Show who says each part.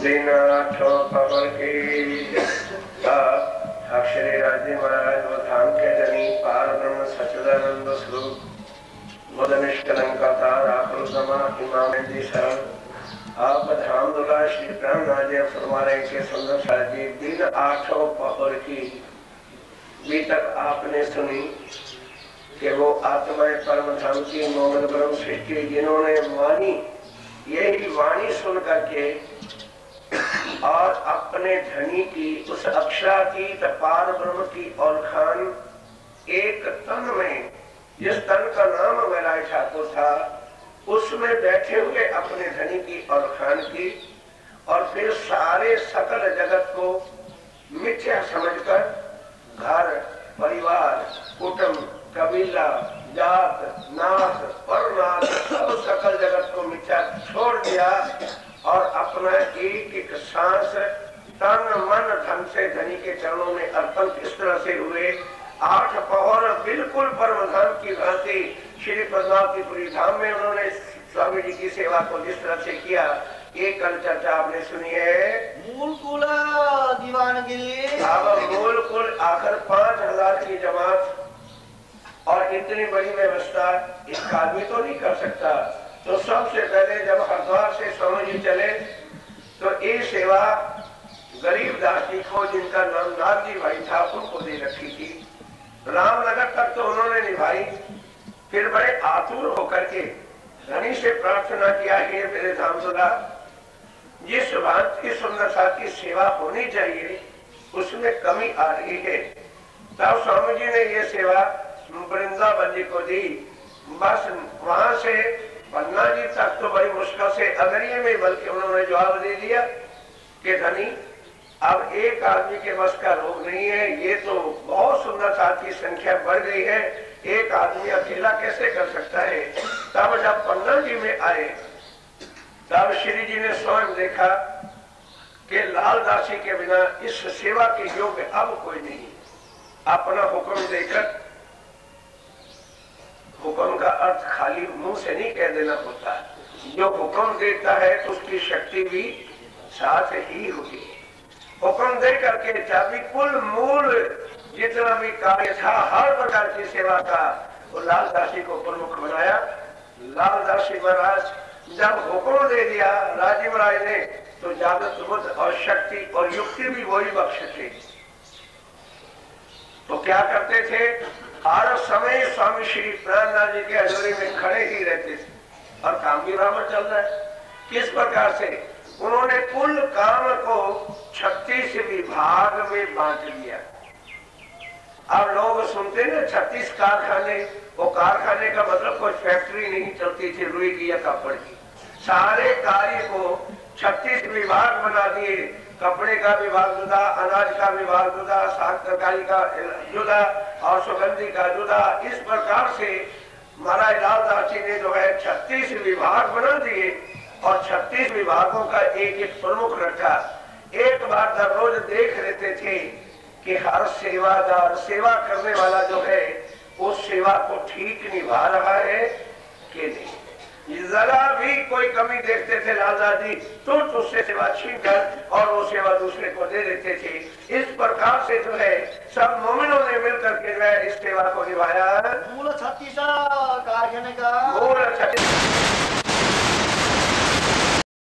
Speaker 1: दीनाठो पवन की अक्षरी राज्य महाराज वो धाम के धनी पार ब्रह्म सच्चिदानंद स्वरूप बुध निष्कलंकता राहुल समा इमाम जी शरण आप धाम दुला श्री प्राण राजे फरमाने के सुंदर साजी दिन आठों पहर की भी तक आपने सुनी कि वो आत्माएं परम धाम की मोहम्मद ब्रह्म सृष्टि जिन्होंने मानी, यही वाणी सुन करके और अपने धनी की उस अक्षरातीत पार ब्रह्म की और खान एक तन में, जिस तन का नाम मैराय ठाकुर था, उसमें बैठे हुए अपने धनी की और खान की, और फिर सारे सकल जगत को मिथ्या समझकर घर परिवार कुटुंब कबीला जात नाथ परनाथ सब सकल जगत को मिथ्या छोड़ दिया और अपना एक एक सांस तन मन धन से धनी के चरणों में अर्पण किस तरह से हुए। 8 पहर बिल्कुल परमधाम की भांति श्री पद्मावतीपुरी धाम में उन्होंने स्वामी जी की सेवा को जिस तरह से किया, ये कल चर्चा आपने सुनी है।
Speaker 2: मूल कुल दीवानगिरी,
Speaker 1: अब मूल कुल आखिर 5000 की जमात और इतनी बड़ी व्यवस्था एक आदमी तो नहीं कर सकता। तो सबसे पहले जब हरिद्वार से स्वामी जी चले तो ये सेवा गरीब दास जी को, जिनका नाम नागजी भाई था, उनको दे रखी थी। रामनगर तक तो उन्होंने निभाई। फिर बड़े आतुर होकर के धनी से प्रार्थना किया, हे मेरे धामसुदा, जिस बात की सुंदरता की सेवा होनी चाहिए उसमें कमी आ रही है। तब स्वामी जी ने ये सेवा वृंदावन जी को दी। बस वहां से पन्ना जी तक तो बड़ी मुश्किल से अगरिये में, बल्कि उन्होंने जवाब दे दिया कि धनी अब एक आदमी के बस का रोग नहीं है, ये तो बहुत सुंदरता की संख्या बढ़ गई है, एक आदमी अकेला कैसे कर सकता है। तब जब पन्ना जी में आए तब श्री जी ने स्वयं देखा कि लालदासी के बिना इस सेवा के योग्य अब कोई नहीं। अपना हुक्म देकर, हुक्म का अर्थ खाली मुंह से नहीं कह देना होता, जो हुक्म देता है तो उसकी शक्ति भी साथ ही होती है। हुक्म दे करके चाबी कुल मूल जितना भी कार्य था हर प्रकार की सेवा का, वो लालदासी को प्रमुख बनाया। लालदासी महाराज जब हुक्म दे दिया राजीव राय ने, तो जागृत बुद्ध और शक्ति और युक्ति भी वही बख्शे थे। तो क्या करते थे, हर समय स्वामी श्री प्राणनाथ जी के हजूरी में खड़े ही रहते थे और काम भी बराबर चल रहा है। किस प्रकार से उन्होंने कुल काम को 36 विभाग में बांट लिया। अब लोग सुनते ना 36 कारखाने, वो कारखाने का मतलब कोई फैक्ट्री नहीं चलती थी रुई की या कपड़े की। सारे कार्य को 36 विभाग बना दिए। कपड़े का विभाग जुदा, अनाज का विभाग जुदा, साग तरकारी का जुदा और सुगंधी का जुदा। इस प्रकार से महाराज लालदास जी ने जो है 36 विभाग बना दिए और 36 विभागों का एक एक प्रमुख रखा। एक बार दररोज देख लेते थे कि हर सेवादार, सेवा करने वाला जो है वो सेवा को ठीक निभा रहा है कि नहीं। जरा भी कोई कमी देखते थे लालदास जी तो उससे सेवा छीन कर और वो सेवा दूसरे को दे देते थे। इस प्रकार से जो है सब मोमिनों ने मिलकर के जो है इस सेवा को निभाया।
Speaker 2: मूल 36 कारखाने का,
Speaker 1: मूल 36